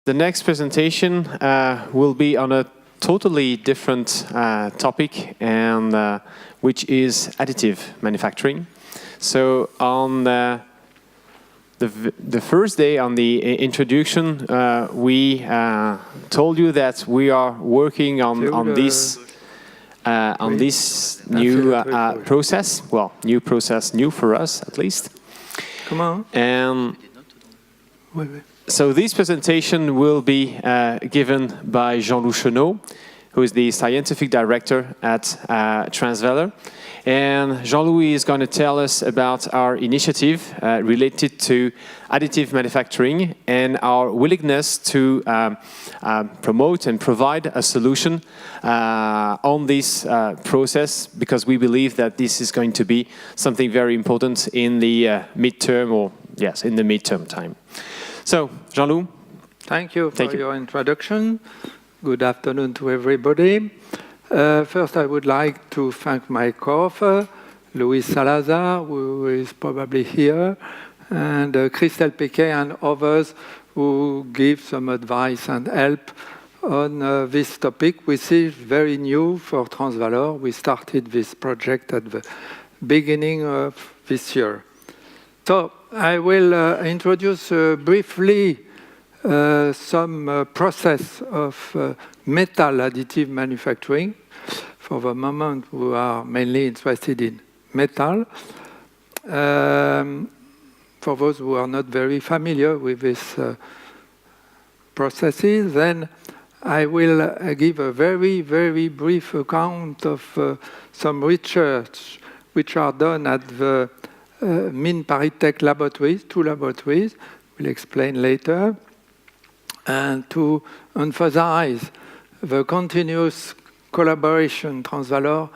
The next presentation will be on a totally different topic, and which is additive manufacturing. So on the first day on the introduction, we told you that we are working on this new process. Well, new process, new for us at least. Come on. And so this presentation will be given by Jean-Loup Chenot, who is the scientific director at TRANSVALOR. And Jean-Louis is going to tell us about our initiative related to additive manufacturing and our willingness to promote and provide a solution on this process, because we believe that this is going to be something very important in the midterm, or yes, in the midterm time. So, Jean-Loup. Thank you for your introduction. Good afternoon to everybody. First, I would like to thank my co-author, Luis Salazar, who is probably here, and Christelle Piquet and others who give some advice and help on this topic, which is very new for TRANSVALOR. We started this project at the beginning of this year. So I will introduce briefly some process of metal additive manufacturing. For the moment, we are mainly interested in metal. For those who are not very familiar with these processes, then I will give a very, very brief account of some research which are done at the ParisTech laboratories, 2 laboratories, we'll explain later, and to emphasize the continuous collaboration TRANSVALOR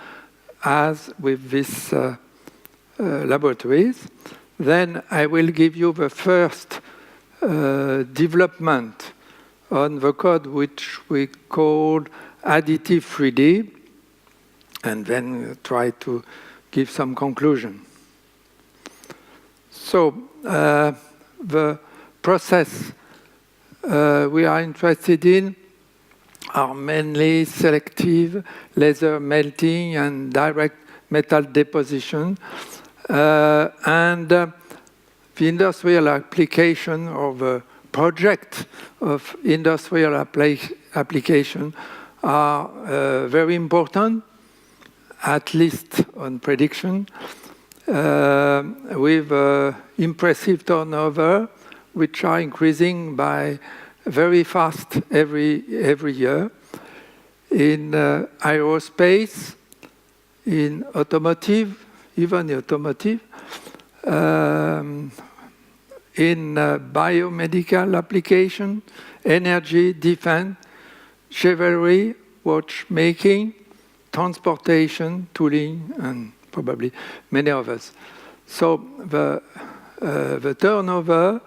has with these laboratories. Then I will give you the first development on the code which we call Additive 3D, and then try to give some conclusion. So the process we are interested in are mainly selective laser melting and direct metal deposition. And the industrial application, or the project of industrial application, are very important, at least on prediction, with impressive turnover, which are increasing by very fast every year, in aerospace, in automotive, even automotive, in biomedical application, energy, defense, jewelry, watchmaking, transportation, tooling, and probably many others. So the turnover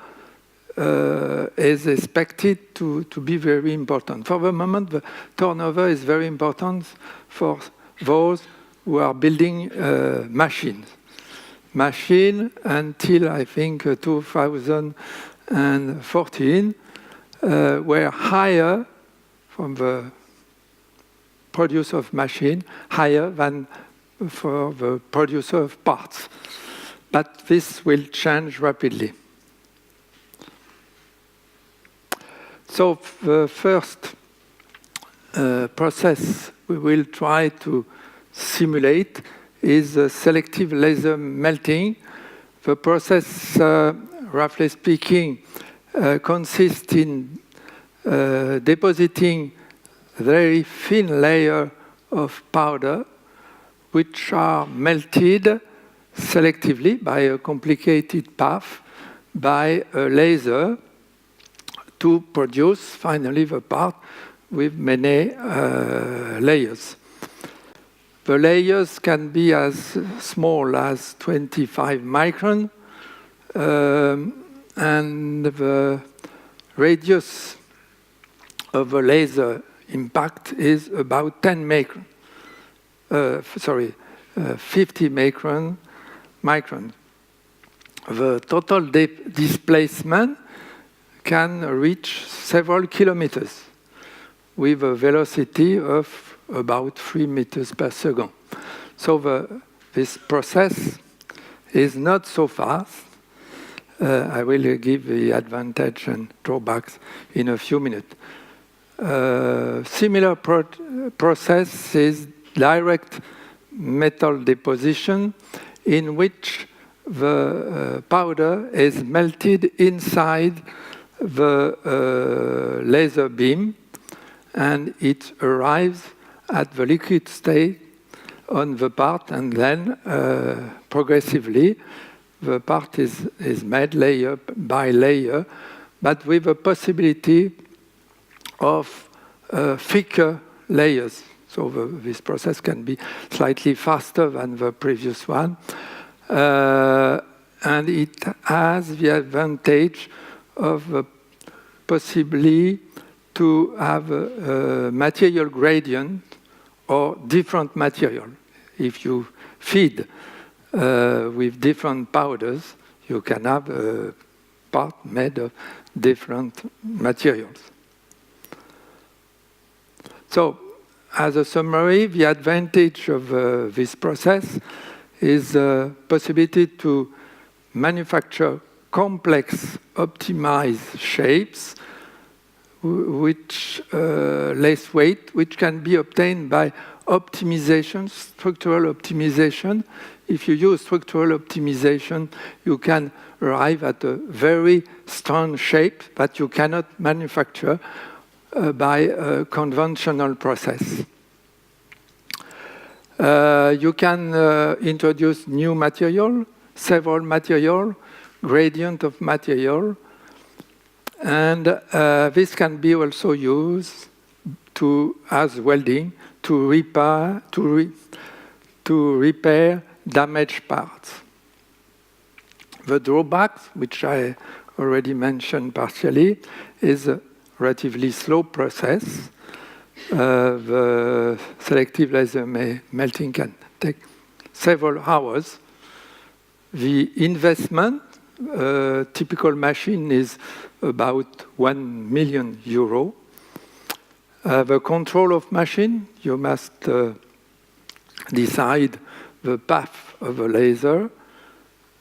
is expected to be very important. For the moment, the turnover is very important for those who are building machines. Machine until, I think, 2014 were higher from the producer of machine, higher than for the producer of parts. But this will change rapidly. So the first process we will try to simulate is selective laser melting. The process, roughly speaking, consists in depositing very thin layer of powder, which are melted selectively by a complicated path by a laser to produce finally the part with many layers. The layers can be as small as 25 micron, and the radius of the laser impact is about 10 micron. 50 micron. The total displacement can reach several kilometers with a velocity of about 3 meters per second. So this process is not so fast. I will give the advantage and drawbacks in a few minutes. Similar process is direct metal deposition, in which the powder is melted inside the laser beam, and it arrives at the liquid state on the part, and then progressively the part is made layer by layer, but with the possibility of thicker layers. So this process can be slightly faster than the previous one. And it has the advantage of possibly to have a material gradient or different material. If you feed with different powders, you can have a part made of different materials. So, as a summary, the advantage of this process is the possibility to manufacture complex, optimized shapes, which less weight, which can be obtained by optimization, structural optimization. If you use structural optimization, you can arrive at a very strong shape that you cannot manufacture by a conventional process. You can introduce new material, several material, gradient of material, and this can be also used as welding to repair damaged parts. The drawbacks, which I already mentioned partially, is a relatively slow process. The selective laser melting can take several hours. The investment, typical machine is about €1 million. The control of machine, you must decide the path of the laser,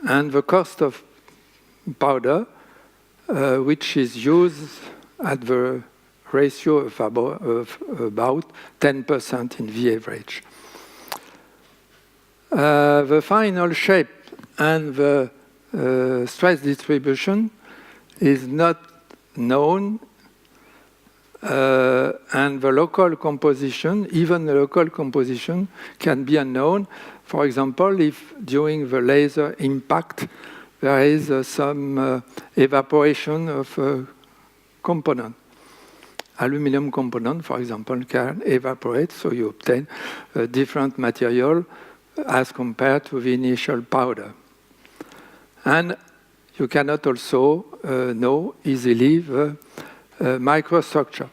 and the cost of powder, which is used at the ratio of about 10% in the average. The final shape and the stress distribution is not known, and the local composition, even the local composition, can be unknown. For example, if during the laser impact there is some evaporation of a component. Aluminum component, for example, can evaporate, so you obtain a different material as compared to the initial powder. And you cannot also know easily the microstructure.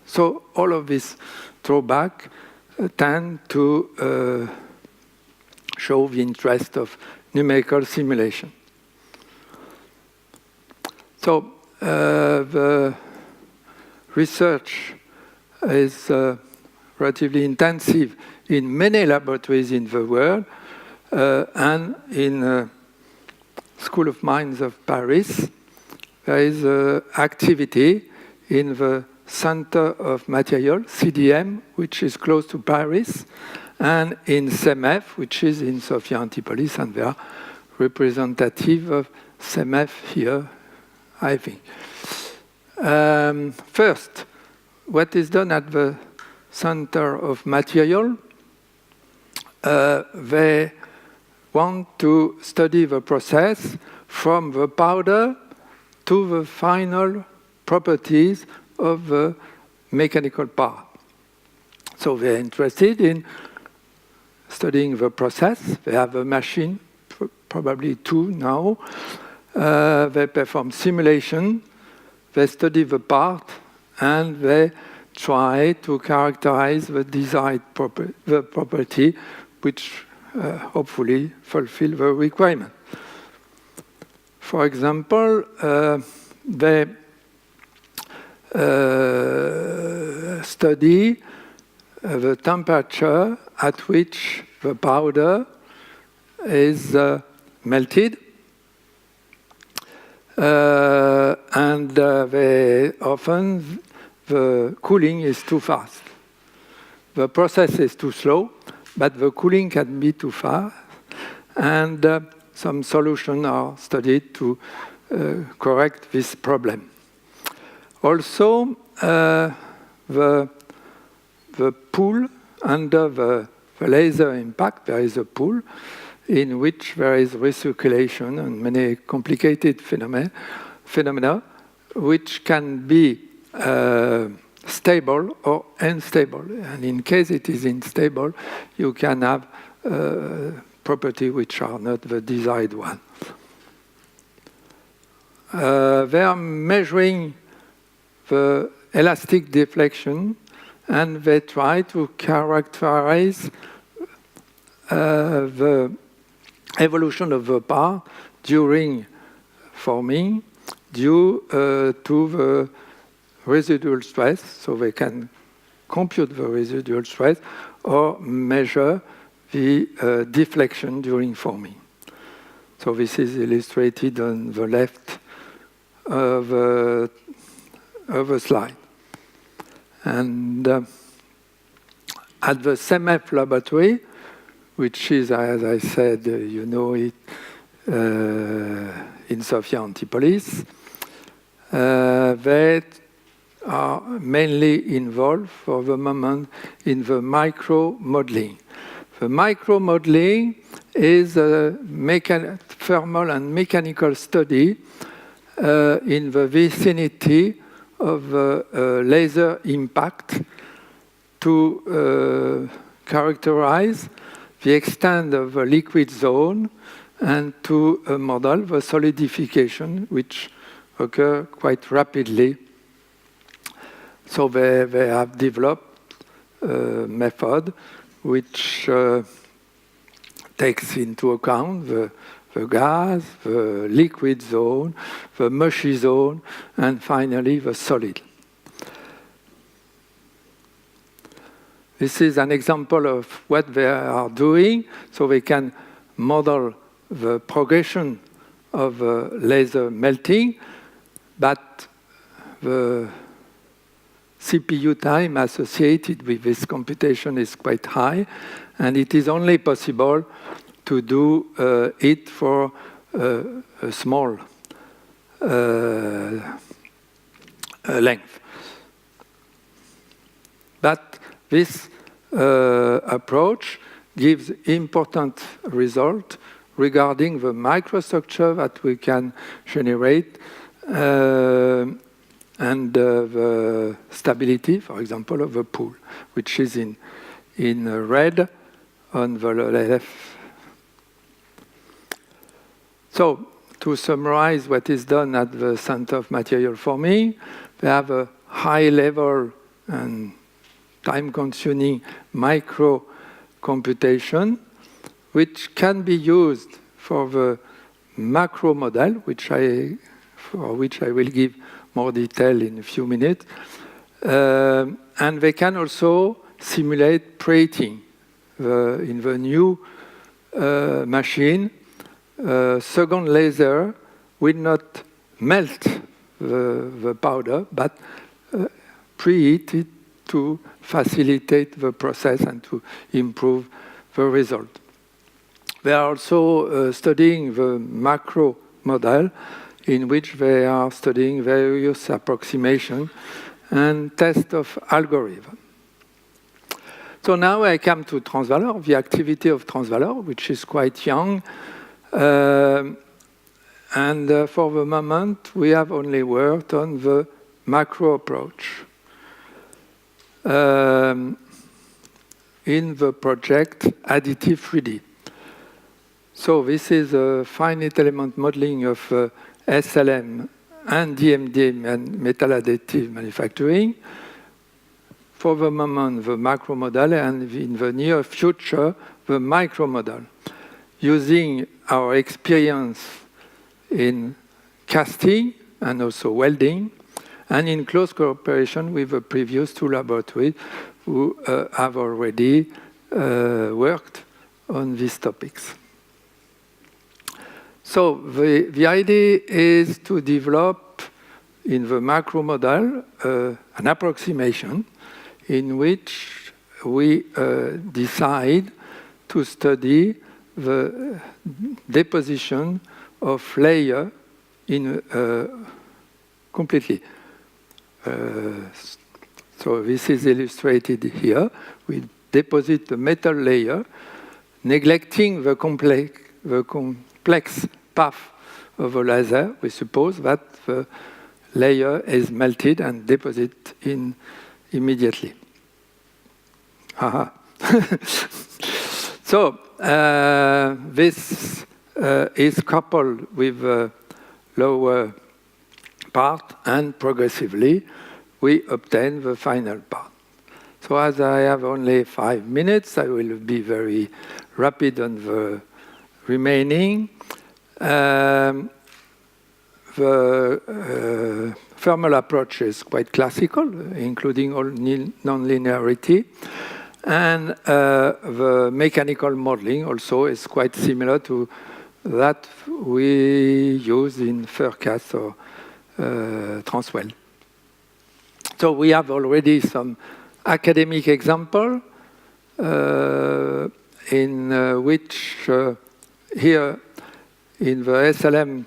So all of this drawback tend to show the interest of numerical simulation. So the research is relatively intensive in many laboratories in the world, and in School of Mines of Paris, there is activity in the Center of Material, CDM, which is close to Paris, and in CEMEF, which is in Sophia Antipolis, and they are representative of CEMEF here, I think. First, what is done at the Center of Material? They want to study the process from the powder to the final properties of the mechanical part. So they're interested in studying the process. They have a machine, probably two now. They perform simulation. They study the part, and they try to characterize the desired property, which hopefully fulfill the requirement. For example, they study the temperature at which the powder is melted. And very often the cooling is too fast. The process is too slow, but the cooling can be too fast. And some solutions are studied to correct this problem. Also, the pool under the laser impact, there is a pool in which there is recirculation and many complicated phenomena which can be stable or unstable. And in case it is unstable, you can have properties which are not the desired one. They are measuring the elastic deflection, and they try to characterize the evolution of the part during forming due to the residual stress, so they can compute the residual stress or measure the deflection during forming. So this is illustrated on the left of the slide. And at the CEMEF laboratory, which is, as I said, you know it, in Sofia Antipolis, they are mainly involved for the moment in the micro-modeling. The micro-modeling is a thermal and mechanical study in the vicinity of laser impact to characterize the extent of the liquid zone and to model the solidification, which occur quite rapidly. So they have developed a method which takes into account the gas, the liquid zone, the mushy zone, and finally the solid. This is an example of what they are doing, so they can model the progression of laser melting, but the CPU time associated with this computation is quite high, and it is only possible to do it for a small length. But this approach gives important result regarding the microstructure that we can generate and the stability, for example, of the pool, which is in red on the left. So, to summarize what is done at the Center of Material Forming, they have a high level and time-consuming micro computation, which can be used for the macro model, for which I will give more detail in a few minutes. And they can also simulate plating. In the new machine, second laser will not melt the powder, but preheat it to facilitate the process and to improve the result. They are also studying the macro model, in which they are studying various approximations and test of algorithm. So now I come to TRANSVALOR, the activity of TRANSVALOR, which is quite young. And for the moment, we have only worked on the macro approach. In the project Additive 3D. So this is a finite element modeling of SLM and DMD and metal additive manufacturing. For the moment, the macro model, and in the near future, the micro model, using our experience in casting and also welding, and in close cooperation with the previous two laboratories who have already worked on these topics. So the idea is to develop in the macro model an approximation in which we decide to study the deposition of layer in completely. So this is illustrated here. We deposit the metal layer, neglecting the complex path of a laser. We suppose that the layer is melted and deposited in immediately. Aha. So this is coupled with the lower part, and progressively we obtain the final part. So as I have only 5 minutes, I will be very rapid on the remaining. The thermal approach is quite classical, including all non-linearity. And the mechanical modeling also is quite similar to that we use in Furcas or Transwell. So we have already some academic example in which here in the SLM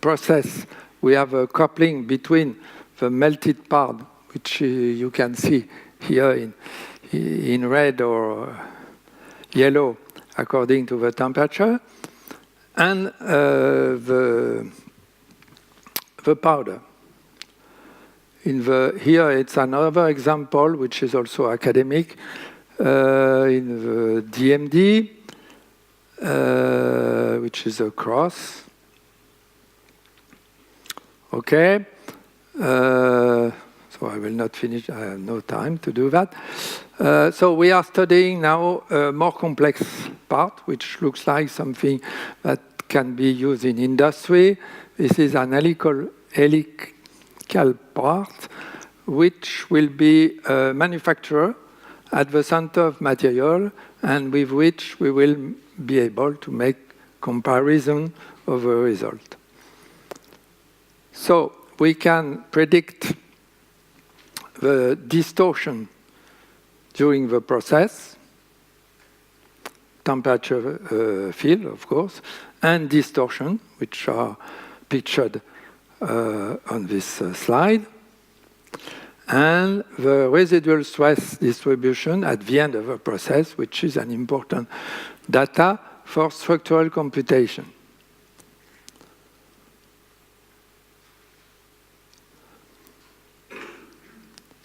process we have a coupling between the melted part, which you can see here in red or yellow according to the temperature, and the powder. Here it's another example, which is also academic, in the DMD, which is a cross. Okay. So I will not finish, I have no time to do that. So we are studying now a more complex part, which looks like something that can be used in industry. This is an helical part, which will be manufactured at the center of material, and with which we will be able to make comparison of the result. So we can predict the distortion during the process, temperature field, of course, and distortion, which are pictured on this slide, and the residual stress distribution at the end of the process, which is an important data for structural computation.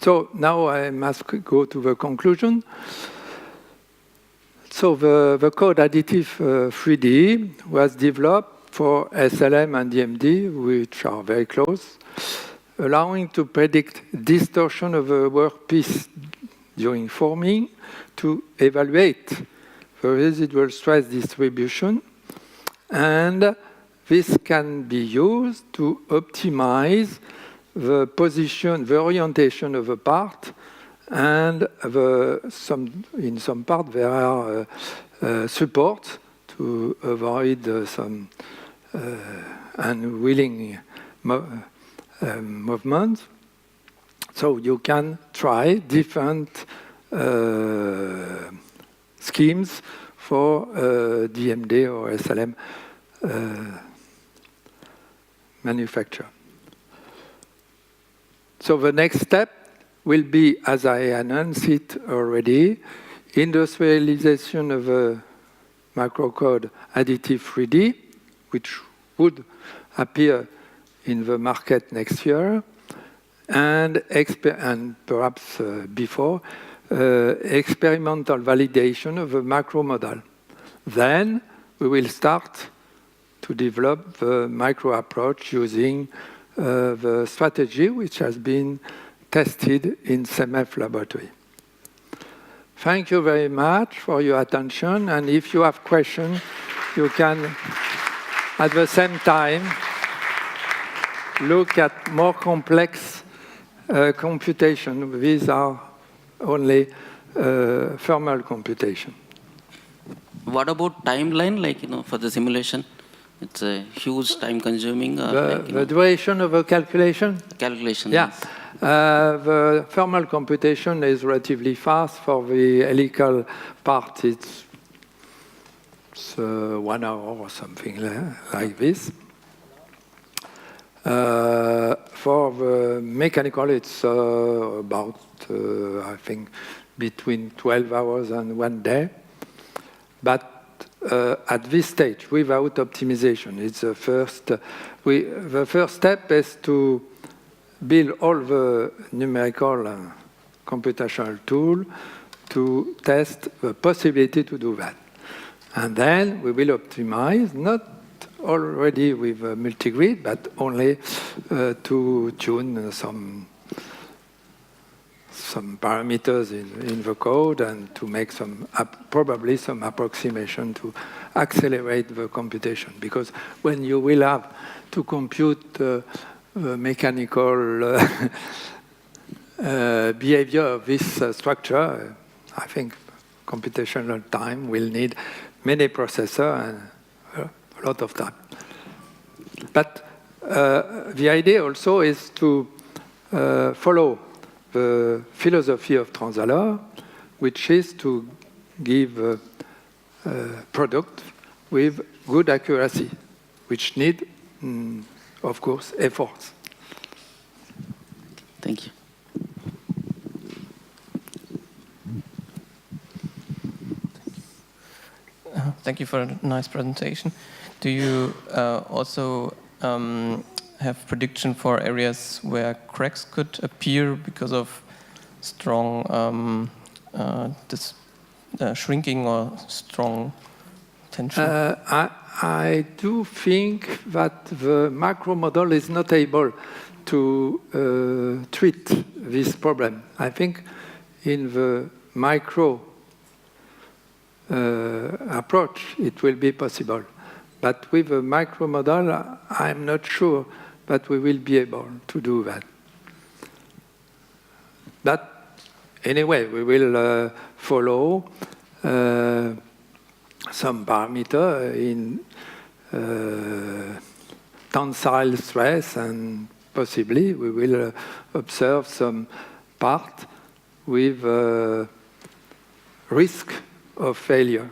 So now I must go to the conclusion. So the code Additive 3D was developed for SLM and DMD, which are very close, allowing to predict distortion of a workpiece during forming, to evaluate the residual stress distribution, and this can be used to optimize the position, the orientation of a part, and in some part there are supports to avoid some unwilling movement. So you can try different schemes for DMD or SLM manufacture. So the next step will be, as I announced it already, industrialization of a microcode Additive 3D, which would appear in the market next year, and perhaps before, experimental validation of a macro model. Then we will start to develop the micro approach using the strategy which has been tested in CEMEF laboratory. Thank you very much for your attention, and if you have questions, you can, at the same time, look at more complex computation. These are only thermal computation. What about timeline, like, for the simulation? It's a huge time-consuming. The duration of a calculation? Calculation, yeah. Yes. The thermal computation is relatively fast. For the helical part, it's 1 hour or something like this. For the mechanical, it's about, I think, between 12 hours and 1 day. But at this stage, without optimization, it's the first. The first step is to build all the numerical and computational tool to test the possibility to do that. And then we will optimize, not already with multigrid, but only to tune some parameters in the code and to make probably some approximation to accelerate the computation. Because when you will have to compute mechanical behavior of this structure, I think computational time will need many processors and a lot of time. But the idea also is to follow the philosophy of TRANSVALOR, which is to give a product with good accuracy, which need, of course, efforts. Thank you. Thank you for a nice presentation. Do you also have prediction for areas where cracks could appear because of strong shrinking or strong tension? I do think that the macro model is not able to treat this problem. I think in the micro approach, it will be possible. But with a micro model, I'm not sure that we will be able to do that. But anyway, we will follow some parameter in tensile stress, and possibly we will observe some part with risk of failure.